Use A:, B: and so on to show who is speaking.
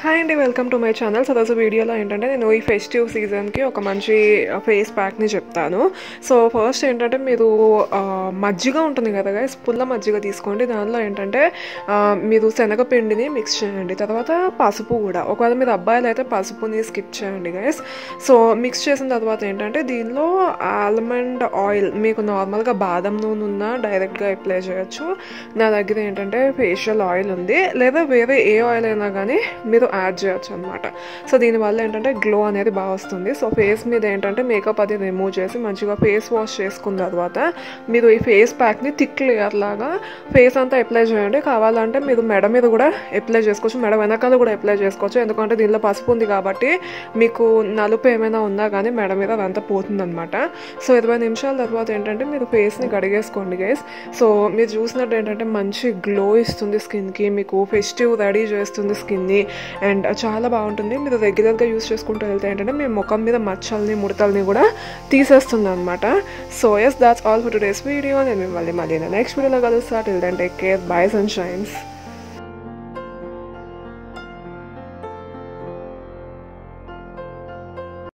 A: Hi అండి, welcome to my channel. So వీడియోలో ఏంటంటే నేను ఈ ఫెస్టివ్ సీజన్కి ఒక మంచి ఫేస్ ప్యాక్ని చెప్తాను. సో ఫస్ట్ ఏంటంటే మీరు మజ్జిగ ఉంటుంది కదా గైస్, పుల్ల మజ్జిగ తీసుకోండి. దానిలో ఏంటంటే మీరు శనగపిండిని మిక్స్ చేయండి. తర్వాత పసుపు కూడా, ఒకవేళ మీరు అబ్బాయిలు అయితే పసుపుని స్కిప్ చేయండి గైస్. సో మిక్స్ చేసిన తర్వాత ఏంటంటే దీనిలో ఆల్మండ్ ఆయిల్, మీకు నార్మల్గా బాదం నూనె ఉన్నా డైరెక్ట్గా అప్లై చేయొచ్చు. నా దగ్గర ఏంటంటే ఫేషియల్ ఆయిల్ ఉంది, లేదా వేరే ఏ ఆయిల్ అయినా కానీ మీరు యాడ్ చేయొచ్చు అనమాట. సో దీనివల్ల ఏంటంటే గ్లో అనేది బాగా వస్తుంది. సో ఫేస్ మీద ఏంటంటే మేకప్ అది రిమూవ్ చేసి మంచిగా ఫేస్ వాష్ చేసుకున్న తర్వాత మీరు ఈ ఫేస్ ప్యాక్ని థిక్ లేయర్ లాగా ఫేస్ అంతా అప్లై చేయండి. కావాలంటే మీరు మెడ మీద కూడా అప్లై చేసుకోవచ్చు, మెడ వెనకాల కూడా అప్లై చేసుకోవచ్చు. ఎందుకంటే దీనిలో పసుపు ఉంది కాబట్టి మీకు నలుపు ఏమైనా ఉన్నా కానీ మెడ మీద అదంతా పోతుందన్నమాట. సో 20 నిమిషాల తర్వాత ఏంటంటే మీరు ఫేస్ని కడిగేసుకోండి గైస్. సో మీరు చూసినట్టు ఏంటంటే మంచి గ్లో ఇస్తుంది స్కిన్కి, మీకు ఫెస్టివ్ రెడీ చేస్తుంది స్కిన్ని, అండ్ చాలా బాగుంటుంది. మీరు రెగ్యులర్గా యూస్ చేసుకుంటూ వెళ్తే ఏంటంటే మీ ముఖం మీద మచ్చల్ని ముడతల్ని కూడా తీసేస్తుంది అనమాట. So yes, that's all for today's video. నేను మళ్ళీ నెక్స్ట్ వీడియోలో కలుస్తా. Till then take care, bye సన్షైన్స్.